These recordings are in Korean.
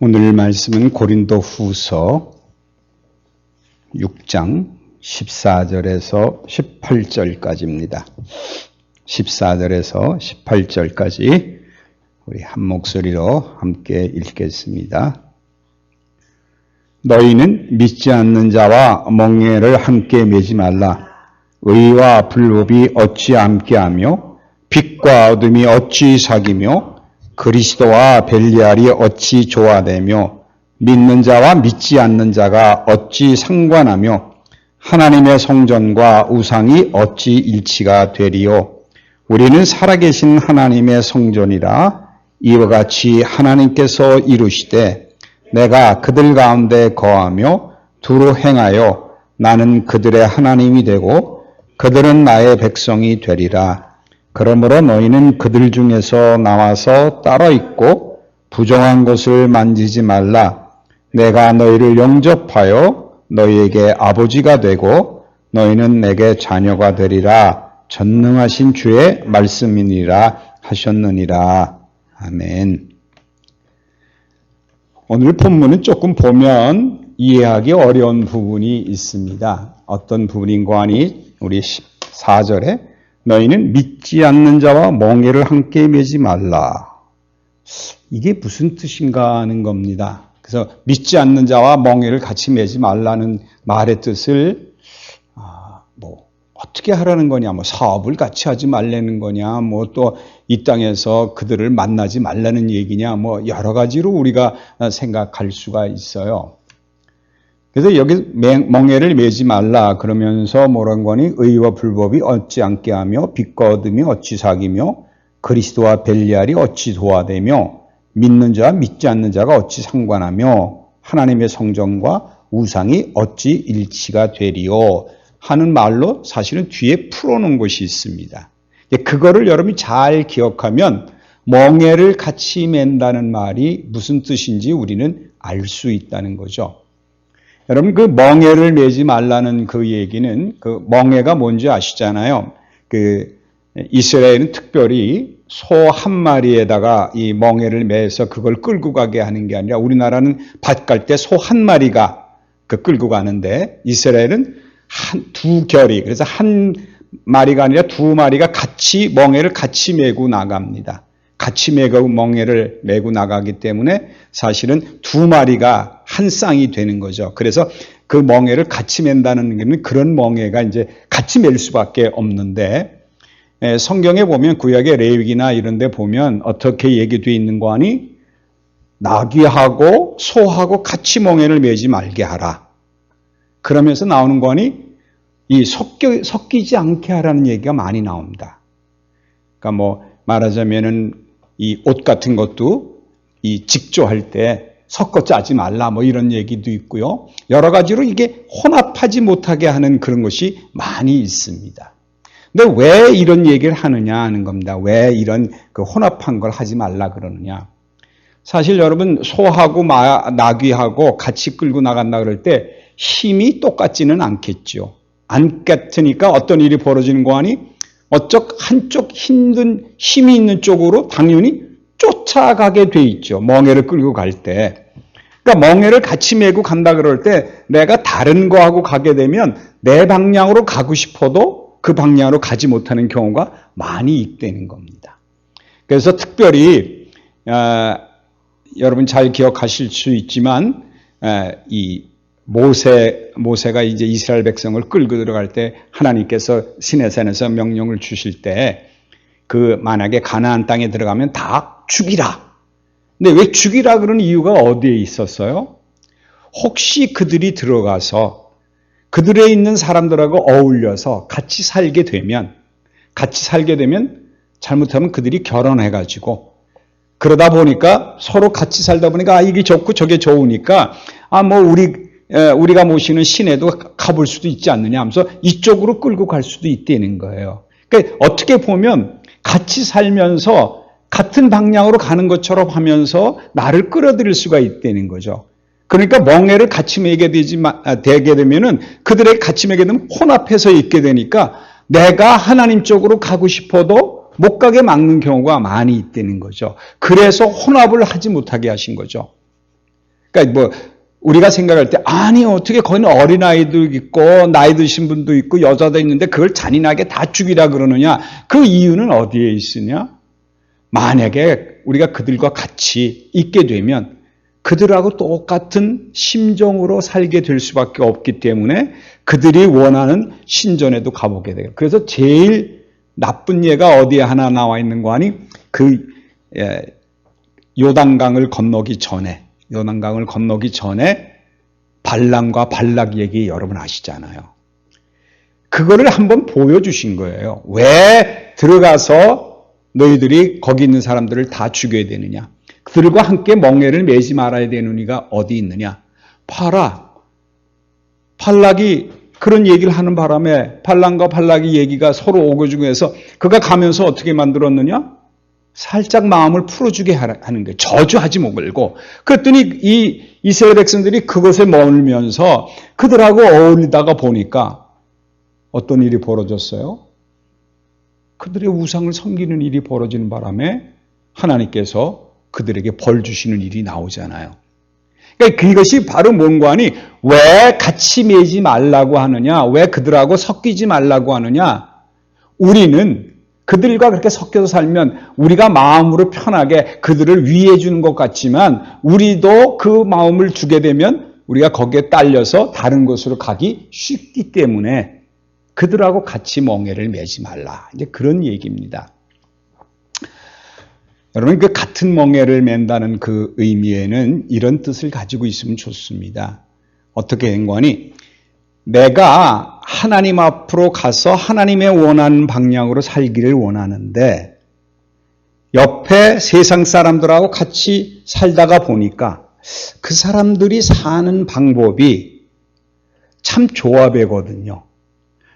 오늘 말씀은 고린도후서 6장 14절에서 18절까지입니다. 14절에서 18절까지 우리 한 목소리로 함께 읽겠습니다. 너희는 믿지 않는 자와 멍에를 함께 매지 말라. 의와 불법이 어찌 함께하며 빛과 어둠이 어찌 사귀며 그리스도와 벨리알이 어찌 조화되며 믿는 자와 믿지 않는 자가 어찌 상관하며 하나님의 성전과 우상이 어찌 일치가 되리요. 우리는 살아계신 하나님의 성전이라. 이와 같이 하나님께서 이루시되 내가 그들 가운데 거하며 두루 행하여 나는 그들의 하나님이 되고 그들은 나의 백성이 되리라. 그러므로 너희는 그들 중에서 나와서 따로 있고 부정한 것을 만지지 말라. 내가 너희를 영접하여 너희에게 아버지가 되고 너희는 내게 자녀가 되리라. 전능하신 주의 말씀이니라 하셨느니라. 아멘. 오늘 본문은 조금 보면 이해하기 어려운 부분이 있습니다. 어떤 부분인가 하니 우리 14절에 너희는 믿지 않는 자와 멍에를 함께 매지 말라. 이게 무슨 뜻인가 하는 겁니다. 그래서 믿지 않는 자와 멍에를 같이 매지 말라는 말의 뜻을 어떻게 하라는 거냐, 사업을 같이 하지 말라는 거냐, 또 이 땅에서 그들을 만나지 말라는 얘기냐, 여러 가지로 우리가 생각할 수가 있어요. 그래서 여기 멍에를 매지 말라 그러면서 뭐라는 거니? 의와 불법이 어찌 함께 하며 빛과 어둠이 어찌 사귀며 그리스도와 벨리알이 어찌 조화되며 믿는 자와 믿지 않는 자가 어찌 상관하며 하나님의 성전과 우상이 어찌 일치가 되리요 하는 말로 사실은 뒤에 풀어놓은 것이 있습니다. 그거를 여러분이 잘 기억하면 멍에를 같이 맨다는 말이 무슨 뜻인지 우리는 알 수 있다는 거죠. 여러분, 그 멍에를 매지 말라는 그 얘기는, 그 멍에가 뭔지 아시잖아요. 이스라엘은 특별히 소 한 마리에다가 이 멍에를 매서 그걸 끌고 가게 하는 게 아니라 우리나라는 밭 갈 때 소 한 마리가 끌고 가는데 이스라엘은 두 결이, 그래서 한 마리가 아니라 두 마리가 같이 멍에를 같이 메고 나갑니다. 같이 멍에를 메고 나가기 때문에 사실은 두 마리가 한 쌍이 되는 거죠. 그래서 그 멍에를 같이 맨다는 게 그런 멍에가 이제 같이 맬 수밖에 없는데 성경에 보면 구약의 레위기나 이런 데 보면 어떻게 얘기되어 있는 거 아니? 나귀하고 소하고 같이 멍에를 매지 말게 하라. 그러면서 나오는 거 아니? 이 섞이지 않게 하라는 얘기가 많이 나옵니다. 그러니까 말하자면은 이 옷 같은 것도 이 직조할 때 섞어 짜지 말라 이런 얘기도 있고요. 여러 가지로 이게 혼합하지 못하게 하는 그런 것이 많이 있습니다. 근데 왜 이런 얘기를 하느냐 하는 겁니다. 왜 이런 그 혼합한 걸 하지 말라 그러느냐. 사실 여러분 소하고 나귀하고 같이 끌고 나간다 그럴 때 힘이 똑같지는 않겠죠. 안 같으니까 어떤 일이 벌어지는 거 아니? 한쪽 힘이 있는 쪽으로 당연히 쫓아가게 돼 있죠. 멍에를 끌고 갈 때. 그러니까 멍에를 같이 메고 간다 그럴 때 내가 다른 거하고 가게 되면 내 방향으로 가고 싶어도 그 방향으로 가지 못하는 경우가 많이 있다는 겁니다. 그래서 특별히 여러분 잘 기억하실 수 있지만 이 모세가 이제 이스라엘 백성을 끌고 들어갈 때 하나님께서 시내산에서 명령을 주실 때 만약에 가나안 땅에 들어가면 다 죽이라. 근데 왜 죽이라 그런 이유가 어디에 있었어요? 혹시 그들이 들어가서 그들에 있는 사람들하고 어울려서 같이 살게 되면 잘못하면 그들이 결혼해가지고 그러다 보니까 서로 같이 살다 보니까 이게 좋고 저게 좋으니까 우리가 모시는 시내도 가볼 수도 있지 않느냐 하면서 이쪽으로 끌고 갈 수도 있다는 거예요. 그러니까 어떻게 보면 같이 살면서 같은 방향으로 가는 것처럼 하면서 나를 끌어들일 수가 있다는 거죠. 그러니까 멍에를 같이 매게 되게 되면은 그들에게 같이 매게 되면 혼합해서 있게 되니까 내가 하나님 쪽으로 가고 싶어도 못 가게 막는 경우가 많이 있다는 거죠. 그래서 혼합을 하지 못하게 하신 거죠. 그러니까 뭐 우리가 생각할 때 아니 어떻게 거기는 어린아이도 있고 나이 드신 분도 있고 여자도 있는데 그걸 잔인하게 다 죽이라 그러느냐. 그 이유는 어디에 있으냐? 만약에 우리가 그들과 같이 있게 되면 그들하고 똑같은 심정으로 살게 될 수밖에 없기 때문에 그들이 원하는 신전에도 가보게 돼요. 그래서 제일 나쁜 예가 어디에 하나 나와 있는 거 아니? 그 요단강을 건너기 전에 발람과 발락 얘기 여러분 아시잖아요. 그거를 한번 보여주신 거예요. 왜 들어가서 너희들이 거기 있는 사람들을 다 죽여야 되느냐? 그들과 함께 멍에를 매지 말아야 되는 이가 어디 있느냐? 봐라. 발락이 그런 얘기를 하는 바람에 발람과 발락이 얘기가 서로 오고중해서 그가 가면서 어떻게 만들었느냐? 살짝 마음을 풀어주게 하는 거예요. 저주하지 말고. 그랬더니 이 이스라엘 백성들이 그것에 머물면서 그들하고 어울리다가 보니까 어떤 일이 벌어졌어요? 그들의 우상을 섬기는 일이 벌어지는 바람에 하나님께서 그들에게 벌 주시는 일이 나오잖아요. 그러니까 그것이 바로 뭔가 하니 왜 같이 매지 말라고 하느냐? 왜 그들하고 섞이지 말라고 하느냐? 우리는 그들과 그렇게 섞여서 살면 우리가 마음으로 편하게 그들을 위해 주는 것 같지만 우리도 그 마음을 주게 되면 우리가 거기에 딸려서 다른 곳으로 가기 쉽기 때문에 그들하고 같이 멍에를 매지 말라. 이제 그런 얘기입니다. 여러분, 그 같은 멍에를 맨다는 그 의미에는 이런 뜻을 가지고 있으면 좋습니다. 어떻게 된 거니? 내가 하나님 앞으로 가서 하나님의 원하는 방향으로 살기를 원하는데 옆에 세상 사람들하고 같이 살다가 보니까 그 사람들이 사는 방법이 참 조합이거든요.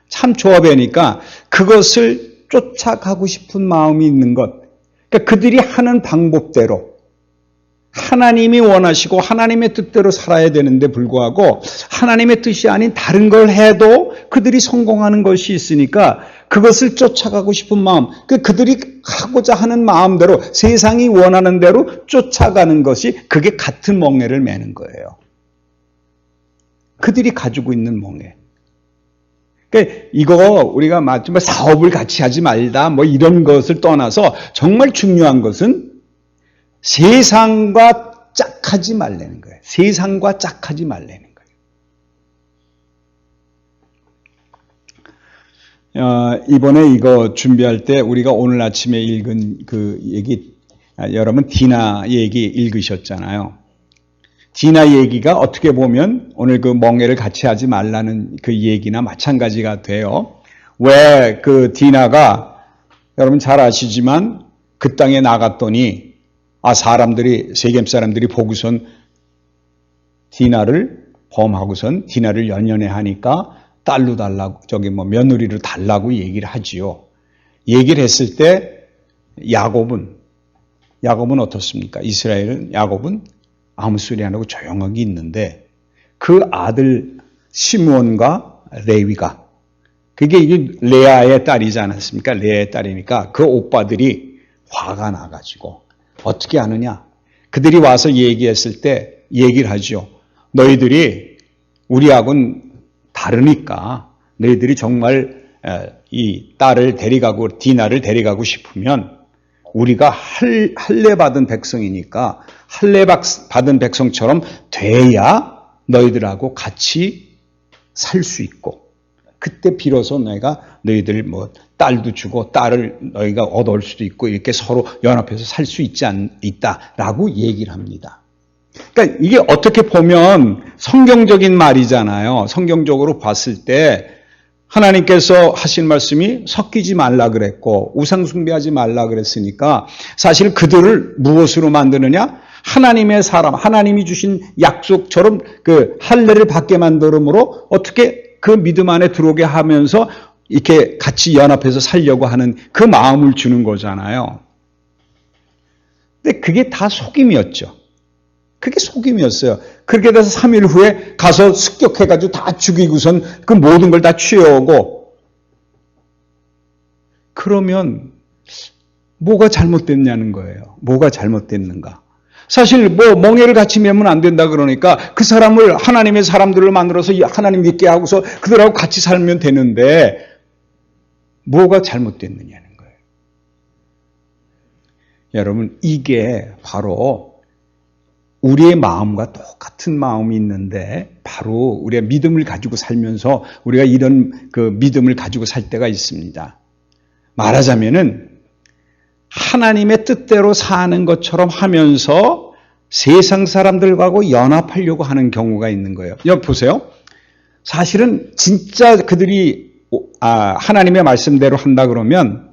참 조합이니까 그것을 쫓아가고 싶은 마음이 있는 것. 그러니까 그들이 하는 방법대로 하나님이 원하시고 하나님의 뜻대로 살아야 되는데 불구하고 하나님의 뜻이 아닌 다른 걸 해도 그들이 성공하는 것이 있으니까 그것을 쫓아가고 싶은 마음, 그들이 하고자 하는 마음대로 세상이 원하는 대로 쫓아가는 것이 그게 같은 멍에를 매는 거예요. 그들이 가지고 있는 멍에. 그러니까 이거 우리가 마치 사업을 같이 하지 말다 뭐 이런 것을 떠나서 정말 중요한 것은 세상과 짝하지 말라는 거예요. 세상과 짝하지 말라는 거예요. 이번에 이거 준비할 때 우리가 오늘 아침에 읽은 그 얘기, 여러분 디나 얘기 읽으셨잖아요. 디나 얘기가 어떻게 보면 오늘 그 멍에를 같이 하지 말라는 그 얘기나 마찬가지가 돼요. 왜 그 디나가 여러분 잘 아시지만 그 땅에 나갔더니 세겜 사람들이 보고선 디나를 범하고선 디나를 연연해 하니까 딸로 달라고, 며느리로 달라고 얘기를 하지요. 얘기를 했을 때 야곱은 어떻습니까? 야곱은 아무 소리 안 하고 조용하게 있는데 그 아들 시므온과 레위가 그게 이게 레아의 딸이지 않았습니까? 레아의 딸이니까 그 오빠들이 화가 나가지고 어떻게 하느냐? 그들이 와서 얘기했을 때 얘기를 하죠. 너희들이 우리하고는 다르니까 너희들이 정말 이 딸을 데려가고 디나를 데려가고 싶으면 우리가 할례 받은 백성이니까 할례 받은 백성처럼 돼야 너희들하고 같이 살 수 있고 그때 비로소 너희들 딸도 주고 딸을 너희가 얻을 수도 있고 이렇게 서로 연합해서 살 수 있다라고 얘기를 합니다. 그러니까 이게 어떻게 보면 성경적인 말이잖아요. 성경적으로 봤을 때 하나님께서 하신 말씀이 섞이지 말라 그랬고 우상 숭배하지 말라 그랬으니까 사실 그들을 무엇으로 만드느냐? 하나님의 사람, 하나님이 주신 약속처럼 그 할례를 받게 만들므로 어떻게 그 믿음 안에 들어오게 하면서 이렇게 같이 연합해서 살려고 하는 그 마음을 주는 거잖아요. 근데 그게 다 속임이었죠. 그게 속임이었어요. 그렇게 돼서 3일 후에 가서 습격해가지고 다 죽이고선 그 모든 걸 다 취해오고 그러면 뭐가 잘못됐냐는 거예요. 뭐가 잘못됐는가? 사실 뭐 멍에를 같이 매면 안 된다 그러니까 그 사람을 하나님의 사람들을 만들어서 하나님 믿게 하고서 그들하고 같이 살면 되는데 뭐가 잘못됐느냐는 거예요. 여러분, 이게 바로 우리의 마음과 똑같은 마음이 있는데 바로 우리가 믿음을 가지고 살면서 우리가 이런 그 믿음을 가지고 살 때가 있습니다. 말하자면은 하나님의 뜻대로 사는 것처럼 하면서 세상 사람들하고 연합하려고 하는 경우가 있는 거예요. 여기 보세요. 사실은 진짜 그들이 하나님의 말씀대로 한다 그러면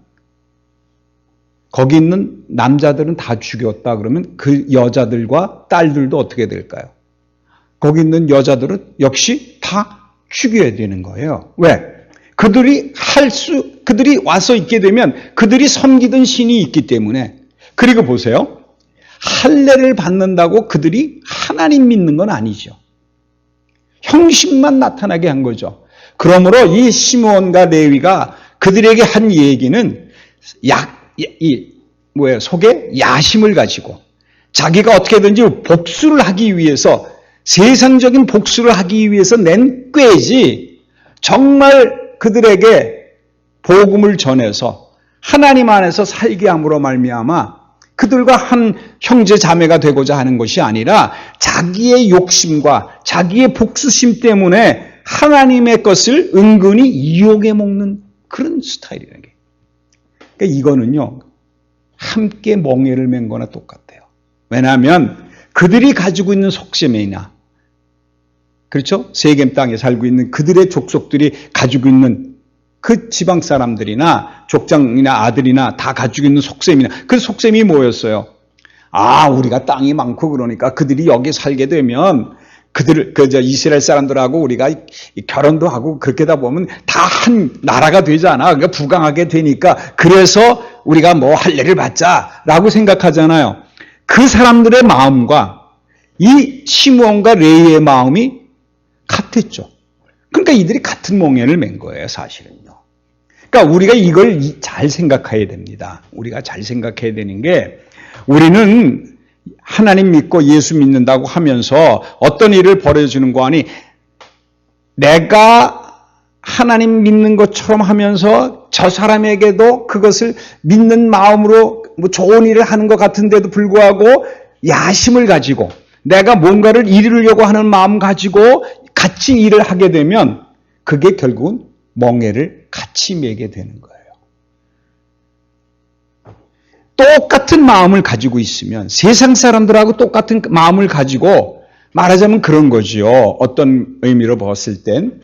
거기 있는 남자들은 다 죽였다 그러면 그 여자들과 딸들도 어떻게 될까요? 거기 있는 여자들은 역시 다 죽여야 되는 거예요. 왜? 그들이 와서 있게 되면 그들이 섬기던 신이 있기 때문에. 그리고 보세요. 할례를 받는다고 그들이 하나님 믿는 건 아니죠. 형식만 나타나게 한 거죠. 그러므로 이 시므온과 레위가 그들에게 한 얘기는 속에 야심을 가지고 자기가 어떻게든지 복수를 하기 위해서 세상적인 복수를 하기 위해서 낸 꾀지 정말 그들에게 복음을 전해서 하나님 안에서 살게 함으로 말미암아 그들과 한 형제 자매가 되고자 하는 것이 아니라 자기의 욕심과 자기의 복수심 때문에 하나님의 것을 은근히 이용해 먹는 그런 스타일이라는 게. 그러니까 이거는요, 함께 멍에를 맨 거나 똑같아요. 왜냐하면 그들이 가지고 있는 속셈이나, 그렇죠? 세겜 땅에 살고 있는 그들의 족속들이 가지고 있는 그 지방 사람들이나 족장이나 아들이나 다 가지고 있는 속셈이나 그 속셈이 뭐였어요? 우리가 땅이 많고 그러니까 그들이 여기 살게 되면 이스라엘 사람들하고 우리가 결혼도 하고 그렇게 다 보면 다 한 나라가 되잖아. 그러니까 부강하게 되니까 그래서 우리가 뭐 할례를 받자라고 생각하잖아요. 그 사람들의 마음과 이 시므온과 레위의 마음이 같았죠. 그러니까 이들이 같은 몽해를 맨 거예요, 사실은요. 그러니까 우리가 이걸 잘 생각해야 됩니다. 우리가 잘 생각해야 되는 게 우리는 하나님 믿고 예수 믿는다고 하면서 어떤 일을 벌여주는 거 아니 내가 하나님 믿는 것처럼 하면서 저 사람에게도 그것을 믿는 마음으로 뭐 좋은 일을 하는 것 같은데도 불구하고 야심을 가지고 내가 뭔가를 이루려고 하는 마음 가지고 같이 일을 하게 되면 그게 결국은 멍에를 같이 매게 되는 거예요. 똑같은 마음을 가지고 있으면 세상 사람들하고 똑같은 마음을 가지고 말하자면 그런 거지요. 어떤 의미로 봤을 땐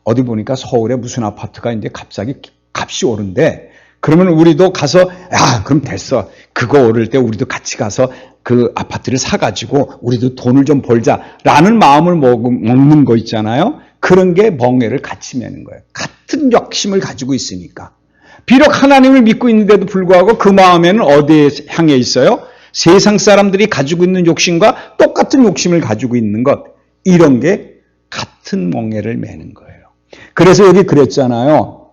어디 보니까 서울에 무슨 아파트가 이제 갑자기 값이 오른대. 그러면 우리도 가서 그럼 됐어. 그거 오를 때 우리도 같이 가서 그 아파트를 사가지고 우리도 돈을 좀 벌자라는 마음을 먹는 거 있잖아요. 그런 게 멍에를 같이 매는 거예요. 같은 욕심을 가지고 있으니까. 비록 하나님을 믿고 있는데도 불구하고 그 마음에는 어디에 향해 있어요? 세상 사람들이 가지고 있는 욕심과 똑같은 욕심을 가지고 있는 것. 이런 게 같은 멍에를 매는 거예요. 그래서 여기 그랬잖아요.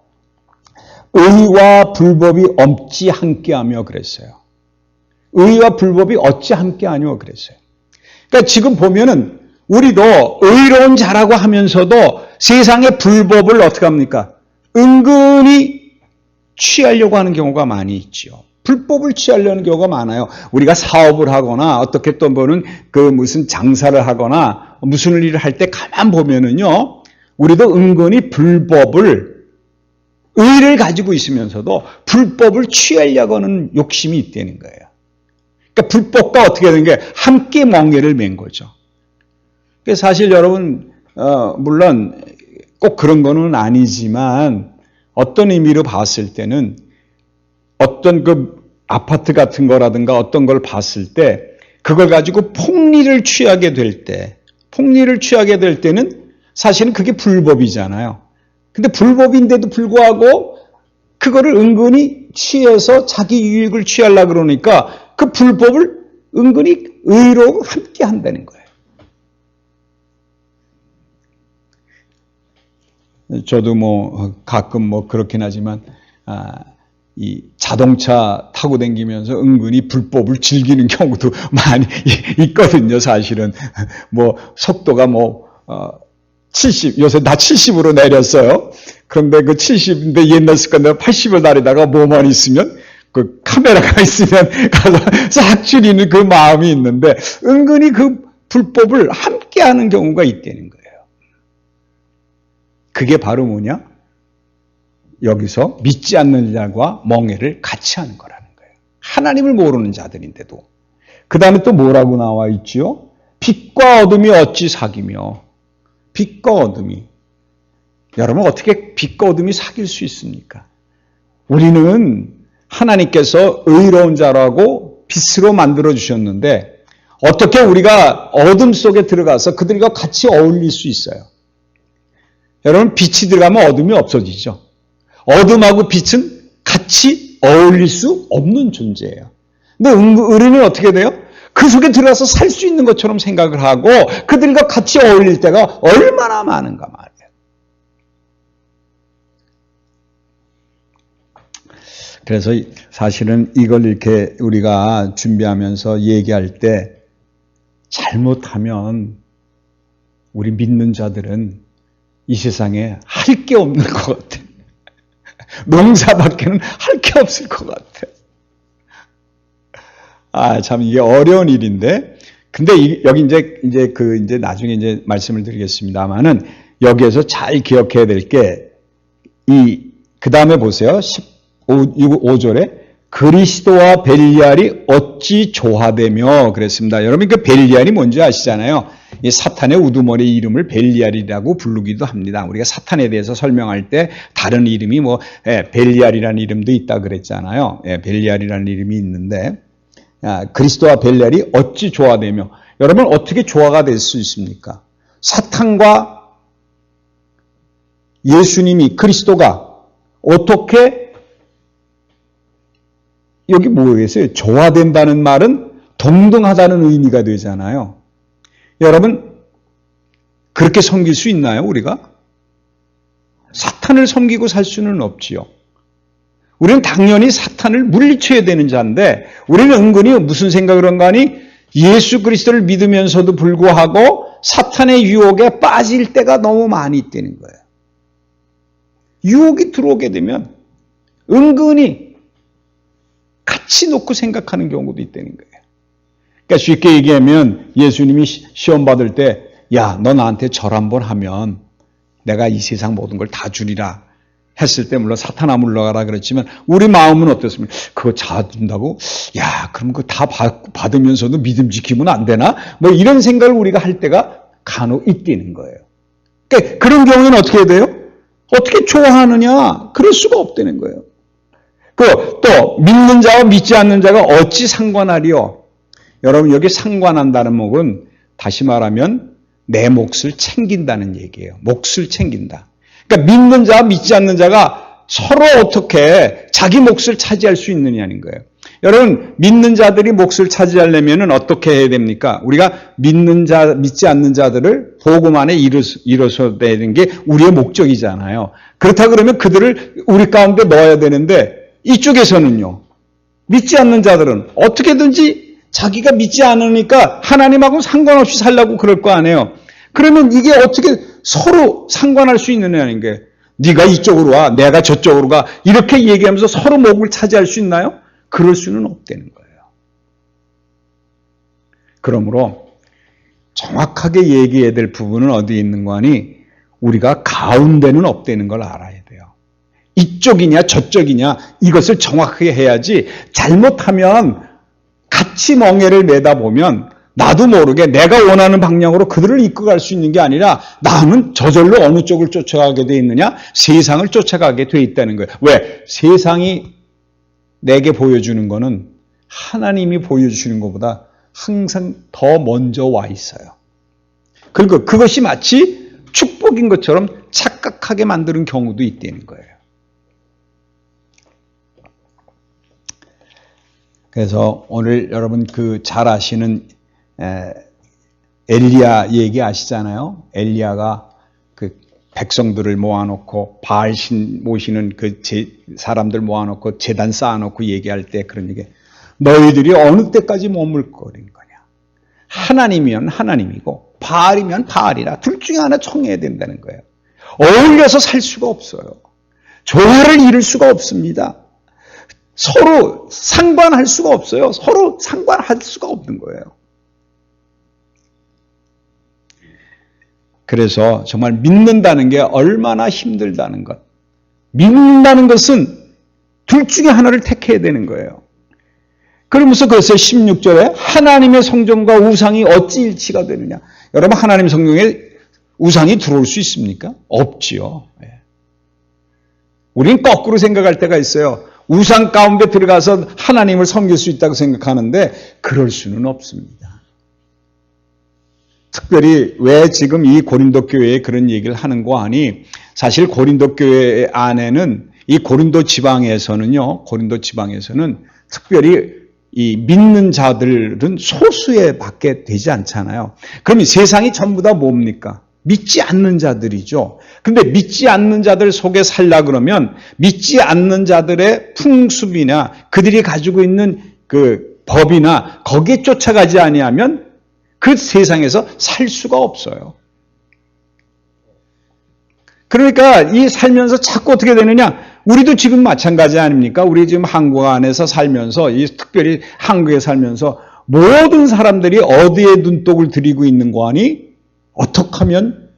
의와 불법이 어찌 함께하며 그랬어요. 의와 불법이 어찌 함께하며 그랬어요. 그러니까 지금 보면은 우리도 의로운 자라고 하면서도 세상의 불법을 어떻게 합니까? 은근히 취하려고 하는 경우가 많이 있죠. 불법을 취하려는 경우가 많아요. 우리가 사업을 하거나 어떻게 또 보는 무슨 장사를 하거나 무슨 일을 할 때 가만 보면은요, 우리도 은근히 의를 가지고 있으면서도 불법을 취하려고 하는 욕심이 있다는 거예요. 그러니까 불법과 어떻게 되는 게 함께 멍에를 맨 거죠. 사실 여러분, 물론 꼭 그런 거는 아니지만 어떤 의미로 봤을 때는 어떤 아파트 같은 거라든가 어떤 걸 봤을 때 그걸 가지고 폭리를 취하게 될 때는 사실은 그게 불법이잖아요. 근데 불법인데도 불구하고 그거를 은근히 취해서 자기 유익을 취하려고 그러니까 그 불법을 은근히 의로 함께 한다는 거예요. 저도 가끔 그렇긴 하지만 이 자동차 타고 다니면서 은근히 불법을 즐기는 경우도 많이 있거든요, 사실은. 뭐, 속도가 70, 요새 다 70으로 내렸어요. 그런데 그 70인데 옛날 습관대로 80을 다리다가 뭐만 있으면, 그 카메라가 있으면 가서 싹 줄이는 그 마음이 있는데, 은근히 그 불법을 함께 하는 경우가 있다는 거예요. 그게 바로 뭐냐? 여기서 믿지 않는 자와 멍해를 같이 하는 거라는 거예요. 하나님을 모르는 자들인데도. 그 다음에 또 뭐라고 나와 있지요? 빛과 어둠이 어찌 사귀며. 빛과 어둠이. 여러분 어떻게 빛과 어둠이 사귈 수 있습니까? 우리는 하나님께서 의로운 자라고 빛으로 만들어 주셨는데 어떻게 우리가 어둠 속에 들어가서 그들과 같이 어울릴 수 있어요? 여러분 빛이 들어가면 어둠이 없어지죠. 어둠하고 빛은 같이 어울릴 수 없는 존재예요. 근데 의인은 어떻게 돼요? 그 속에 들어가서 살 수 있는 것처럼 생각을 하고 그들과 같이 어울릴 때가 얼마나 많은가 말이에요. 그래서 사실은 이걸 이렇게 우리가 준비하면서 얘기할 때 잘못하면 우리 믿는 자들은 이 세상에 할 게 없는 것 같아요. 농사밖에는 할 게 없을 것 같아요. 참 이게 어려운 일인데, 근데 여기 이제 나중에 이제 말씀을 드리겠습니다만은 여기에서 잘 기억해야 될 게 그 다음에 보세요. 15절에 그리스도와 벨리알이 어찌 조화되며 그랬습니다. 여러분 그 벨리알이 뭔지 아시잖아요. 이 사탄의 우두머리 이름을 벨리알이라고 부르기도 합니다. 우리가 사탄에 대해서 설명할 때 다른 이름이 벨리알이라는 이름도 있다 그랬잖아요. 벨리알이라는 이름이 있는데 그리스도와 벨리알이 어찌 조화되며 여러분 어떻게 조화가 될 수 있습니까? 사탄과 예수님이 그리스도가 어떻게 여기 뭐겠어요? 조화된다는 말은 동등하다는 의미가 되잖아요. 여러분 그렇게 섬길 수 있나요? 우리가? 사탄을 섬기고 살 수는 없지요. 우리는 당연히 사탄을 물리쳐야 되는 자인데 우리는 은근히 무슨 생각을 한가 하니 예수 그리스도를 믿으면서도 불구하고 사탄의 유혹에 빠질 때가 너무 많이 있다는 거예요. 유혹이 들어오게 되면 은근히 같이 놓고 생각하는 경우도 있다는 거예요. 그러니까 쉽게 얘기하면 예수님이 시험 받을 때 야, 너 나한테 절 한번 하면 내가 이 세상 모든 걸 다 주리라 했을 때 물론 사탄아 물러가라 그랬지만 우리 마음은 어떻습니까? 그거 다 준다고? 야, 그럼 그거 다 받으면서도 믿음 지키면 안 되나? 뭐 이런 생각을 우리가 할 때가 간혹 있다는 거예요. 그러니까 그런 경우에는 어떻게 해야 돼요? 어떻게 좋아하느냐? 그럴 수가 없다는 거예요. 또 믿는 자와 믿지 않는 자가 어찌 상관하리요? 여러분 여기 상관한다는 목은 다시 말하면 내 몫을 챙긴다는 얘기예요. 몫을 챙긴다. 그러니까 믿는 자와 믿지 않는 자가 서로 어떻게 자기 몫을 차지할 수 있느냐는 거예요. 여러분 믿는 자들이 몫을 차지하려면 어떻게 해야 됩니까? 우리가 믿는 자, 믿지 않는 자들을 복음 안에 이뤄서야 되는 게 우리의 목적이잖아요. 그렇다 그러면 그들을 우리 가운데 넣어야 되는데 이쪽에서는요. 믿지 않는 자들은 어떻게든지 자기가 믿지 않으니까 하나님하고 상관없이 살라고 그럴 거 아니에요. 그러면 이게 어떻게 서로 상관할 수 있느냐는 게 네가 이쪽으로 와, 내가 저쪽으로 가 이렇게 얘기하면서 서로 목을 차지할 수 있나요? 그럴 수는 없다는 거예요. 그러므로 정확하게 얘기해야 될 부분은 어디에 있는 거 아니 우리가 가운데는 없다는 걸 알아야 돼요. 이쪽이냐 저쪽이냐 이것을 정확하게 해야지 잘못하면 같이 멍에를 매다 보면 나도 모르게 내가 원하는 방향으로 그들을 이끌어갈 수 있는 게 아니라 나는 저절로 어느 쪽을 쫓아가게 돼 있느냐? 세상을 쫓아가게 돼 있다는 거예요. 왜? 세상이 내게 보여주는 거는 하나님이 보여주시는 것보다 항상 더 먼저 와 있어요. 그리고 그것이 마치 축복인 것처럼 착각하게 만드는 경우도 있다는 거예요. 그래서 오늘 여러분 그 잘 아시는 엘리야 얘기 아시잖아요. 엘리야가 그 백성들을 모아놓고 바알신 모시는 그 사람들 모아놓고 제단 쌓아놓고 얘기할 때 그런 얘기, 너희들이 어느 때까지 머물거린 거냐. 하나님이면 하나님이고 바알이면 바알이라 둘 중에 하나 청해야 된다는 거예요. 어울려서 살 수가 없어요. 조화를 이룰 수가 없습니다. 서로 상관할 수가 없어요. 서로 상관할 수가 없는 거예요. 그래서 정말 믿는다는 게 얼마나 힘들다는 것. 믿는다는 것은 둘 중에 하나를 택해야 되는 거예요. 그러면서 그래서 16절에 하나님의 성전과 우상이 어찌 일치가 되느냐. 여러분, 하나님 성경에 우상이 들어올 수 있습니까? 없지요. 우리는 거꾸로 생각할 때가 있어요. 우상 가운데 들어가서 하나님을 섬길 수 있다고 생각하는데 그럴 수는 없습니다. 특별히 왜 지금 이 고린도 교회에 그런 얘기를 하는고 하니, 사실 고린도 교회 안에는 이 고린도 지방에서는 특별히 이 믿는 자들은 소수에 밖에 되지 않잖아요. 그럼 세상이 전부 다 뭡니까? 믿지 않는 자들이죠. 근데 믿지 않는 자들 속에 살라 그러면 믿지 않는 자들의 풍습이나 그들이 가지고 있는 그 법이나 거기에 쫓아가지 아니하면 그 세상에서 살 수가 없어요. 그러니까 이 살면서 자꾸 어떻게 되느냐? 우리도 지금 마찬가지 아닙니까? 우리 지금 한국 안에서 살면서, 이 특별히 한국에 살면서 모든 사람들이 어디에 눈독을 들이고 있는 거 아니? 어떻게 하면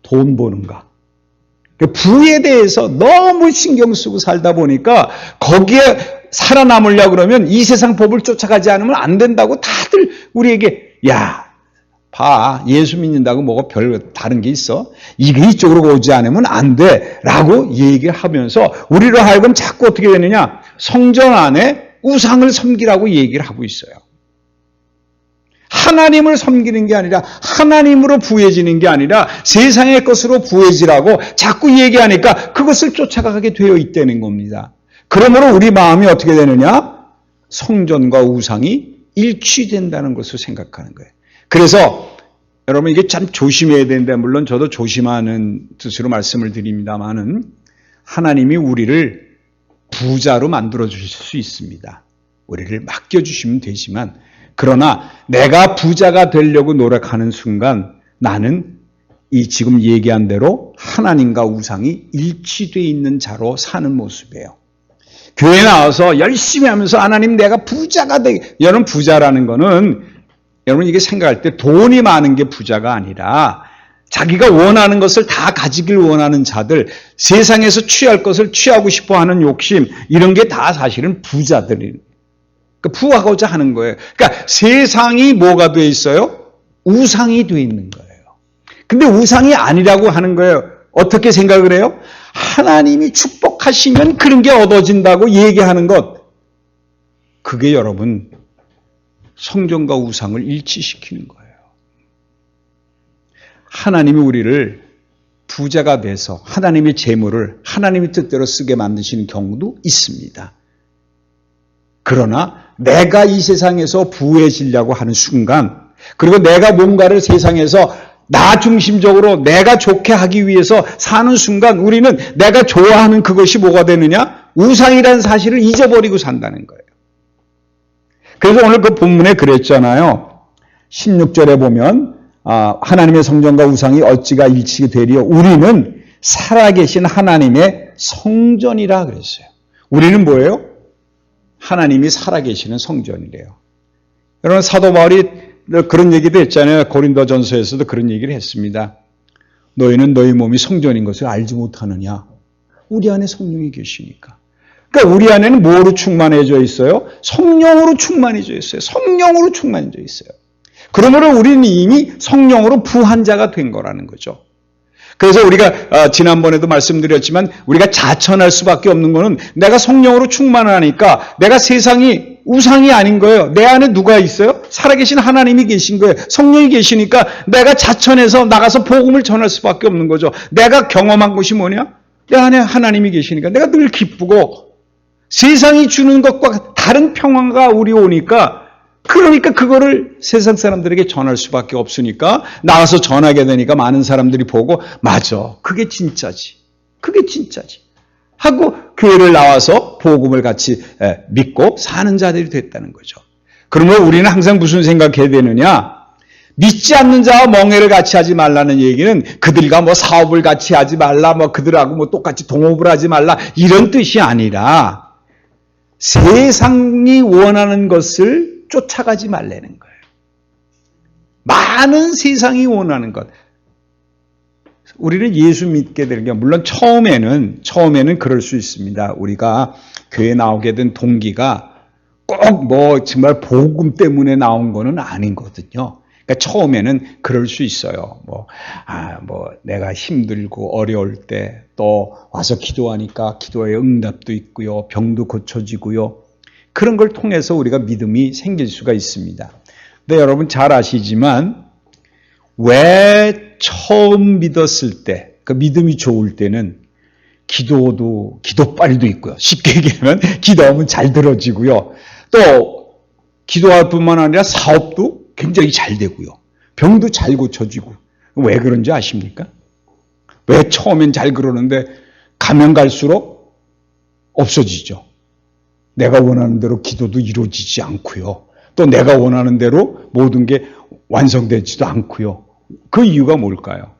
돈 버는가? 부에 대해서 너무 신경 쓰고 살다 보니까 거기에 살아남으려고 그러면 이 세상 법을 쫓아가지 않으면 안 된다고 다들 우리에게, 야, 봐, 예수 믿는다고 뭐가 별 다른 게 있어? 이게 이쪽으로 오지 않으면 안 돼 라고 얘기를 하면서 우리로 하여금 자꾸 어떻게 되느냐? 성전 안에 우상을 섬기라고 얘기를 하고 있어요. 하나님을 섬기는 게 아니라, 하나님으로 부해지는 게 아니라 세상의 것으로 부해지라고 자꾸 얘기하니까 그것을 쫓아가게 되어 있다는 겁니다. 그러므로 우리 마음이 어떻게 되느냐? 성전과 우상이 일치된다는 것을 생각하는 거예요. 그래서 여러분, 이게 참 조심해야 되는데, 물론 저도 조심하는 뜻으로 말씀을 드립니다만은, 하나님이 우리를 부자로 만들어 주실 수 있습니다. 우리를 맡겨주시면 되지만, 그러나 내가 부자가 되려고 노력하는 순간 나는 이 지금 얘기한 대로 하나님과 우상이 일치되어 있는 자로 사는 모습이에요. 교회 나와서 열심히 하면서 하나님 내가 부자가 되게, 여러분 부자라는 거는 여러분 이게 생각할 때 돈이 많은 게 부자가 아니라 자기가 원하는 것을 다 가지길 원하는 자들, 세상에서 취할 것을 취하고 싶어 하는 욕심, 이런 게 다 사실은 부자들이에요. 그러니까 부하고자 하는 거예요. 그러니까 세상이 뭐가 돼 있어요? 우상이 돼 있는 거예요. 근데 우상이 아니라고 하는 거예요. 어떻게 생각을 해요? 하나님이 축복하시면 그런 게 얻어진다고 얘기하는 것. 그게 여러분 성전과 우상을 일치시키는 거예요. 하나님이 우리를 부자가 돼서 하나님의 재물을 하나님의 뜻대로 쓰게 만드시는 경우도 있습니다. 그러나 내가 이 세상에서 부해지려고 하는 순간, 그리고 내가 뭔가를 세상에서 나 중심적으로 내가 좋게 하기 위해서 사는 순간 우리는 내가 좋아하는 그것이 뭐가 되느냐? 우상이라는 사실을 잊어버리고 산다는 거예요. 그래서 오늘 그 본문에 그랬잖아요. 16절에 보면 하나님의 성전과 우상이 어찌가 일치가 되리요? 우리는 살아계신 하나님의 성전이라 그랬어요. 우리는 뭐예요? 하나님이 살아계시는 성전이래요. 여러분 사도 바울이 그런 얘기도 했잖아요. 고린도전서에서도 그런 얘기를 했습니다. 너희는 너희 몸이 성전인 것을 알지 못하느냐? 우리 안에 성령이 계시니까. 그러니까 우리 안에는 뭐로 충만해져 있어요? 성령으로 충만해져 있어요. 성령으로 충만해져 있어요. 그러므로 우리는 이미 성령으로 부한 자가 된 거라는 거죠. 그래서 우리가 지난번에도 말씀드렸지만 우리가 자천할 수밖에 없는 거는 내가 성령으로 충만하니까 내가 세상이 우상이 아닌 거예요. 내 안에 누가 있어요? 살아계신 하나님이 계신 거예요. 성령이 계시니까 내가 자천해서 나가서 복음을 전할 수밖에 없는 거죠. 내가 경험한 것이 뭐냐? 내 안에 하나님이 계시니까 내가 늘 기쁘고 세상이 주는 것과 다른 평화가 우리 오니까 그러니까 그거를 세상 사람들에게 전할 수밖에 없으니까 나가서 전하게 되니까 많은 사람들이 보고 맞아. 그게 진짜지. 그게 진짜지. 하고 교회를 나와서 복음을 같이 믿고 사는 자들이 됐다는 거죠. 그러면 우리는 항상 무슨 생각해야 되느냐? 믿지 않는 자와 멍해를 같이 하지 말라는 얘기는 그들과 뭐 사업을 같이 하지 말라, 뭐 그들하고 뭐 똑같이 동업을 하지 말라 이런 뜻이 아니라 세상이 원하는 것을 쫓아가지 말라는 거예요. 많은 세상이 원하는 것. 우리는 예수 믿게 되는 게 물론 처음에는 그럴 수 있습니다. 우리가 교회 나오게 된 동기가 꼭 뭐 정말 복음 때문에 나온 거는 아니거든요. 그러니까 처음에는 그럴 수 있어요. 내가 힘들고 어려울 때 또 와서 기도하니까 기도의 응답도 있고요. 병도 고쳐지고요. 그런 걸 통해서 우리가 믿음이 생길 수가 있습니다. 근데 여러분 잘 아시지만 왜 처음 믿었을 때, 그 믿음이 좋을 때는 기도빨도 있고요. 쉽게 얘기하면 기도하면 잘 들어지고요. 또 기도할 뿐만 아니라 사업도 굉장히 잘 되고요. 병도 잘 고쳐지고. 왜 그런지 아십니까? 왜 처음엔 잘 그러는데 가면 갈수록 없어지죠. 내가 원하는 대로 기도도 이루어지지 않고요. 또 내가 원하는 대로 모든 게 완성되지도 않고요. 그 이유가 뭘까요?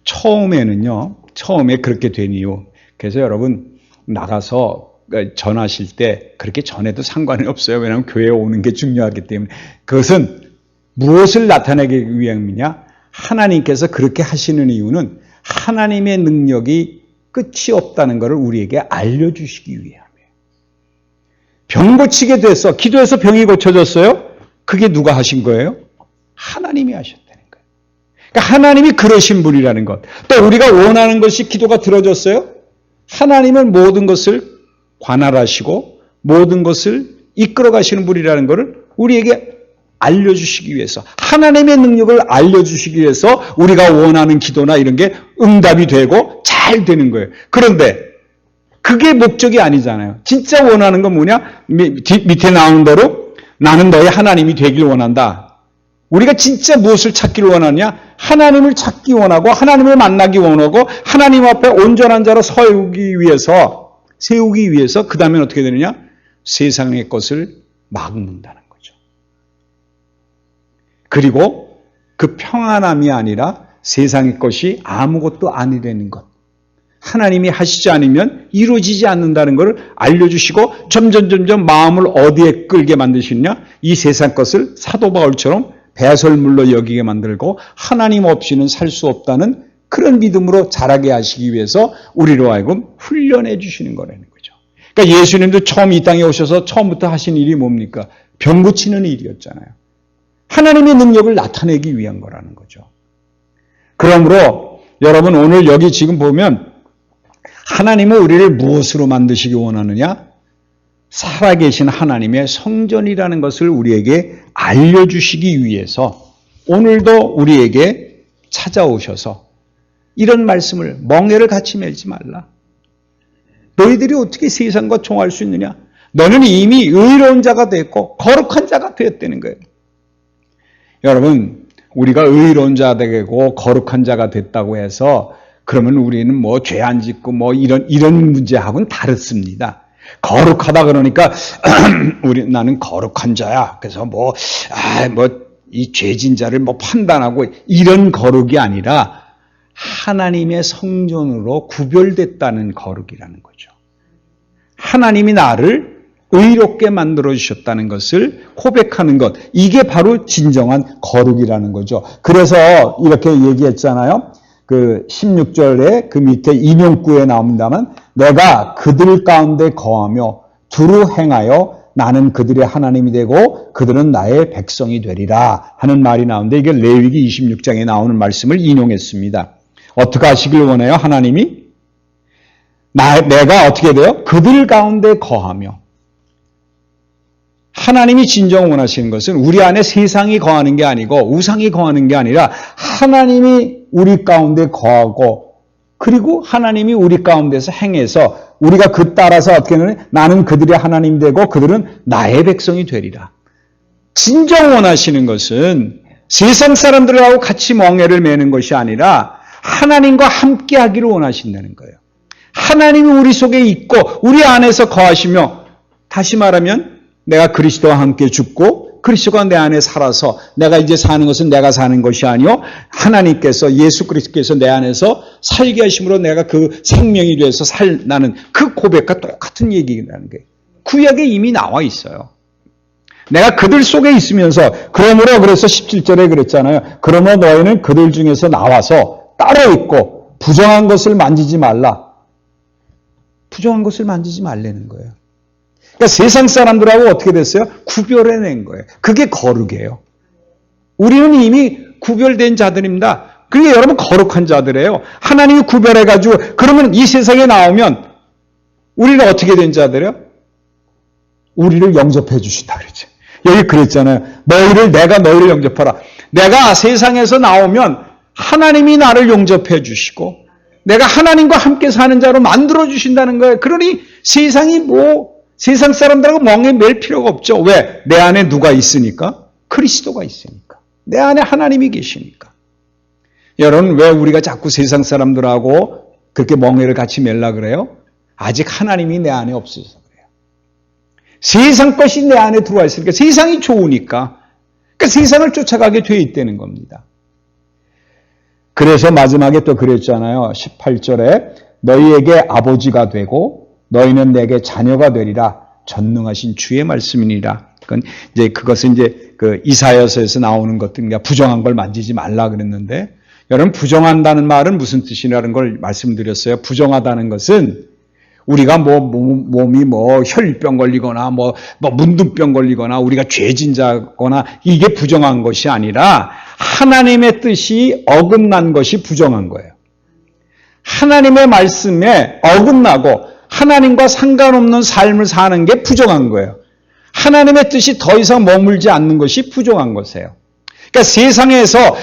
처음에 그렇게 된 이유. 그래서 여러분 나가서 전하실 때 그렇게 전해도 상관이 없어요. 왜냐하면 교회에 오는 게 중요하기 때문에. 그것은 무엇을 나타내기 위함이냐? 하나님께서 그렇게 하시는 이유는 하나님의 능력이 끝이 없다는 것을 우리에게 알려주시기 위함이에요. 병 고치게 됐어. 기도해서 병이 고쳐졌어요? 그게 누가 하신 거예요? 하나님이 하셨다는 거예요. 그러니까 하나님이 그러신 분이라는 것. 또 우리가 원하는 것이 기도가 들어졌어요? 하나님은 모든 것을 관할하시고 모든 것을 이끌어 가시는 분이라는 것을 우리에게 알려주시기 위해서, 하나님의 능력을 알려주시기 위해서 우리가 원하는 기도나 이런 게 응답이 되고 잘 되는 거예요. 그런데 그게 목적이 아니잖아요. 진짜 원하는 건 뭐냐? 밑에 나오는 대로 나는 너의 하나님이 되길 원한다. 우리가 진짜 무엇을 찾기를 원하냐? 하나님을 찾기 원하고 하나님을 만나기 원하고 하나님 앞에 온전한 자로 세우기 위해서 그 다음에 어떻게 되느냐? 세상의 것을 막는다는 거죠. 그리고 그 평안함이 아니라 세상의 것이 아무것도 아니라는 것. 하나님이 하시지 않으면 이루어지지 않는다는 것을 알려주시고 점점 마음을 어디에 끌게 만드시느냐? 이 세상 것을 사도 바울처럼 배설물로 여기게 만들고 하나님 없이는 살 수 없다는 그런 믿음으로 자라게 하시기 위해서 우리로 하여금 훈련해 주시는 거라는 거죠. 그러니까 예수님도 처음 이 땅에 오셔서 처음부터 하신 일이 뭡니까? 병 고치는 일이었잖아요. 하나님의 능력을 나타내기 위한 거라는 거죠. 그러므로 여러분 오늘 여기 지금 보면 하나님은 우리를 무엇으로 만드시기 원하느냐? 살아계신 하나님의 성전이라는 것을 우리에게 알려주시기 위해서 오늘도 우리에게 찾아오셔서 이런 말씀을 멍에를 같이 매지 말라. 너희들이 어떻게 세상과 총할 수 있느냐? 너는 이미 의로운 자가 됐고 거룩한 자가 되었다는 거예요. 여러분 우리가 의로운 자가 되고 거룩한 자가 됐다고 해서 그러면 우리는 뭐 죄 안 짓고 뭐 이런 문제하고는 다릅니다. 거룩하다 그러니까 나는 거룩한 자야. 그래서 이 죄진 자를 판단하고 이런 거룩이 아니라 하나님의 성전으로 구별됐다는 거룩이라는 거죠. 하나님이 나를 의롭게 만들어 주셨다는 것을 고백하는 것. 이게 바로 진정한 거룩이라는 거죠. 그래서 이렇게 얘기했잖아요. 그 16절에 그 밑에 인용구에 나옵니다만 내가 그들 가운데 거하며 두루 행하여 나는 그들의 하나님이 되고 그들은 나의 백성이 되리라 하는 말이 나오는데 이게 레위기 26장에 나오는 말씀을 인용했습니다. 어떻게 하시길 원해요? 하나님이? 내가 어떻게 돼요? 그들 가운데 거하며. 하나님이 진정 원하시는 것은 우리 안에 세상이 거하는 게 아니고 우상이 거하는 게 아니라 하나님이 우리 가운데 거하고 그리고 하나님이 우리 가운데서 행해서 우리가 그 따라서 어떻게 되느냐? 나는 그들의 하나님이 되고 그들은 나의 백성이 되리라. 진정 원하시는 것은 세상 사람들하고 같이 멍에를 매는 것이 아니라 하나님과 함께 하기를 원하신다는 거예요. 하나님이 우리 속에 있고 우리 안에서 거하시며, 다시 말하면 내가 그리스도와 함께 죽고 그리스도가 내 안에 살아서 내가 이제 사는 것은 내가 사는 것이 아니요 하나님께서, 예수 그리스도께서 내 안에서 살게 하심으로 내가 그 생명이 돼서 살나는 그 고백과 똑같은 얘기라는 거예요. 구약에 이미 나와 있어요. 내가 그들 속에 있으면서, 그러므로 그래서 17절에 그랬잖아요. 그러므로 너희는 그들 중에서 나와서 따로 있고 부정한 것을 만지지 말라. 부정한 것을 만지지 말라는 거예요. 그러니까 세상 사람들하고 어떻게 됐어요? 구별해낸 거예요. 그게 거룩이에요. 우리는 이미 구별된 자들입니다. 그러니까 여러분 거룩한 자들이에요. 하나님이 구별해가지고, 그러면 이 세상에 나오면 우리는 어떻게 된 자들이에요? 우리를 영접해 주신다 그랬죠. 여기 그랬잖아요. 내가 너희를 영접하라. 내가 세상에서 나오면 하나님이 나를 영접해 주시고 내가 하나님과 함께 사는 자로 만들어 주신다는 거예요. 그러니 세상 사람들하고 멍에 맬 필요가 없죠. 왜? 내 안에 누가 있으니까? 그리스도가 있으니까. 내 안에 하나님이 계시니까. 여러분, 왜 우리가 자꾸 세상 사람들하고 그렇게 멍에를 같이 맬라 그래요? 아직 하나님이 내 안에 없어서 그래요. 세상 것이 내 안에 들어와 있으니까, 세상이 좋으니까. 그러니까 세상을 쫓아가게 돼 있다는 겁니다. 그래서 마지막에 또 그랬잖아요. 18절에 너희에게 아버지가 되고 너희는 내게 자녀가 되리라. 전능하신 주의 말씀이니라. 그것은 그 이사야서에서 나오는 것들입니다. 부정한 걸 만지지 말라 그랬는데, 여러분, 부정한다는 말은 무슨 뜻이라는 걸 말씀드렸어요. 부정하다는 것은 우리가 몸이 혈병 걸리거나 문둥병 걸리거나 우리가 죄진자거나 이게 부정한 것이 아니라 하나님의 뜻이 어긋난 것이 부정한 거예요. 하나님의 말씀에 어긋나고 하나님과 상관없는 삶을 사는 게 부정한 거예요. 하나님의 뜻이 더 이상 머물지 않는 것이 부정한 것이에요. 그러니까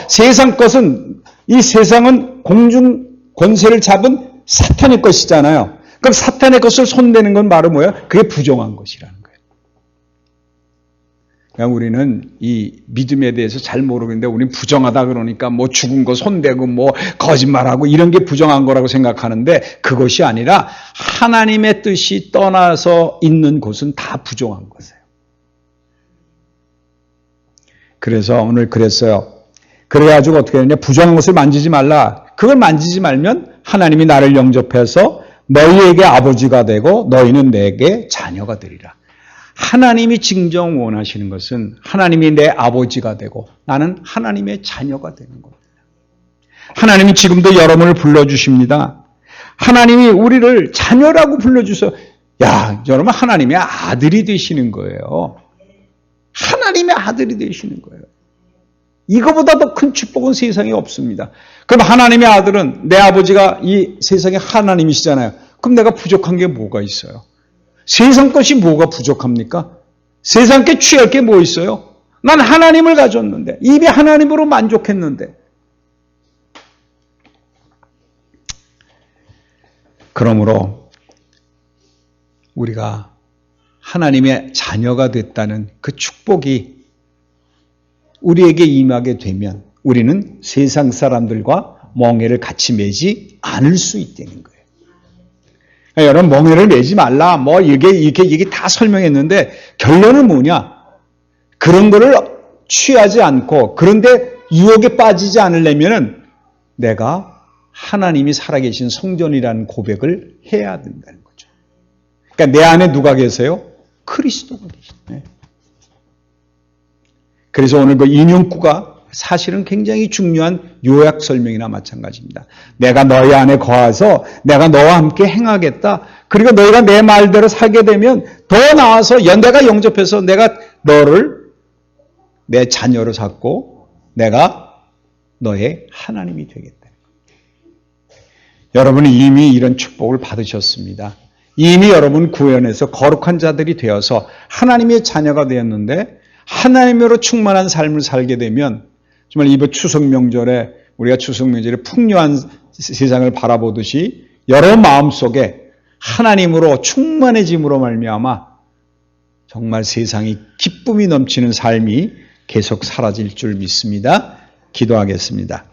세상 것은, 이 세상은 공중 권세를 잡은 사탄의 것이잖아요. 그럼 사탄의 것을 손대는 건 바로 뭐예요? 그게 부정한 것이라는 거예요. 그러니까 우리는 이 믿음에 대해서 잘 모르는데, 우리는 부정하다 그러니까 죽은 거 손대고 거짓말하고 이런 게 부정한 거라고 생각하는데, 그것이 아니라 하나님의 뜻이 떠나서 있는 곳은 다 부정한 것이에요. 그래서 오늘 그랬어요. 그래가지고 어떻게 했냐? 부정한 것을 만지지 말라. 그걸 만지지 말면 하나님이 나를 영접해서 너희에게 아버지가 되고 너희는 내게 자녀가 되리라. 하나님이 진정 원하시는 것은 하나님이 내 아버지가 되고 나는 하나님의 자녀가 되는 겁니다. 하나님이 지금도 여러분을 불러주십니다. 하나님이 우리를 자녀라고 불러주셔서, 여러분, 하나님의 아들이 되시는 거예요. 하나님의 아들이 되시는 거예요. 이거보다 더 큰 축복은 세상에 없습니다. 그럼 하나님의 아들은, 내 아버지가 이 세상의 하나님이시잖아요. 그럼 내가 부족한 게 뭐가 있어요? 세상 것이 뭐가 부족합니까? 세상 게 취할 게 뭐 있어요? 난 하나님을 가졌는데, 이미 하나님으로 만족했는데. 그러므로 우리가 하나님의 자녀가 됐다는 그 축복이 우리에게 임하게 되면 우리는 세상 사람들과 멍에를 같이 매지 않을 수 있다는 거예요. 여러분, 멍에를 매지 말라, 이게 다 설명했는데, 결론은 뭐냐? 그런 거를 취하지 않고, 그런데 유혹에 빠지지 않으려면은 내가 하나님이 살아계신 성전이라는 고백을 해야 된다는 거죠. 그러니까 내 안에 누가 계세요? 그리스도가 계시네. 그래서 오늘 그 인용구가 사실은 굉장히 중요한 요약 설명이나 마찬가지입니다. 내가 너희 안에 거해서 내가 너와 함께 행하겠다. 그리고 너희가 내 말대로 살게 되면 더 나아서 내가 영접해서 내가 너를 내 자녀로 삼고 내가 너의 하나님이 되겠다. 여러분이 이미 이런 축복을 받으셨습니다. 이미 여러분 구원해서 거룩한 자들이 되어서 하나님의 자녀가 되었는데, 하나님으로 충만한 삶을 살게 되면 정말 이번 추석 명절에 우리가 추석 명절에 풍요한 세상을 바라보듯이 여러분 마음속에 하나님으로 충만해짐으로 말미암아 정말 세상이 기쁨이 넘치는 삶이 계속 사라질 줄 믿습니다. 기도하겠습니다.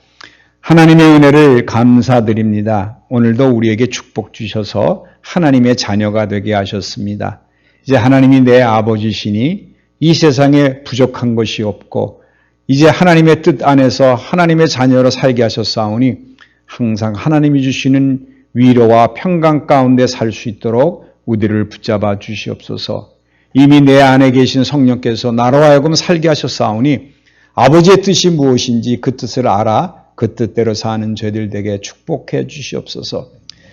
하나님의 은혜를 감사드립니다. 오늘도 우리에게 축복 주셔서 하나님의 자녀가 되게 하셨습니다. 이제 하나님이 내 아버지시니 이 세상에 부족한 것이 없고 이제 하나님의 뜻 안에서 하나님의 자녀로 살게 하셨사오니 항상 하나님이 주시는 위로와 평강 가운데 살 수 있도록 우리를 붙잡아 주시옵소서. 이미 내 안에 계신 성령께서 나로 하여금 살게 하셨사오니 아버지의 뜻이 무엇인지 그 뜻을 알아 그 뜻대로 사는 저희들 되게 축복해 주시옵소서.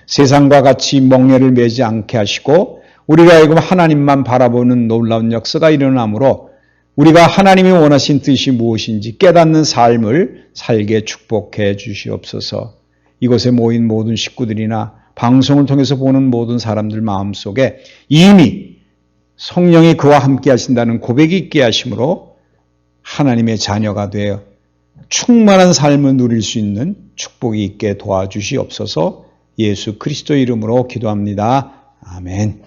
세상과 같이 멍에를 매지 않게 하시고 우리가 하여금 하나님만 바라보는 놀라운 역사가 일어나므로 우리가 하나님이 원하신 뜻이 무엇인지 깨닫는 삶을 살게 축복해 주시옵소서. 이곳에 모인 모든 식구들이나 방송을 통해서 보는 모든 사람들 마음속에 이미 성령이 그와 함께 하신다는 고백이 있게 하심으로 하나님의 자녀가 되어 충만한 삶을 누릴 수 있는 축복이 있게 도와주시옵소서. 예수 그리스도 이름으로 기도합니다. 아멘.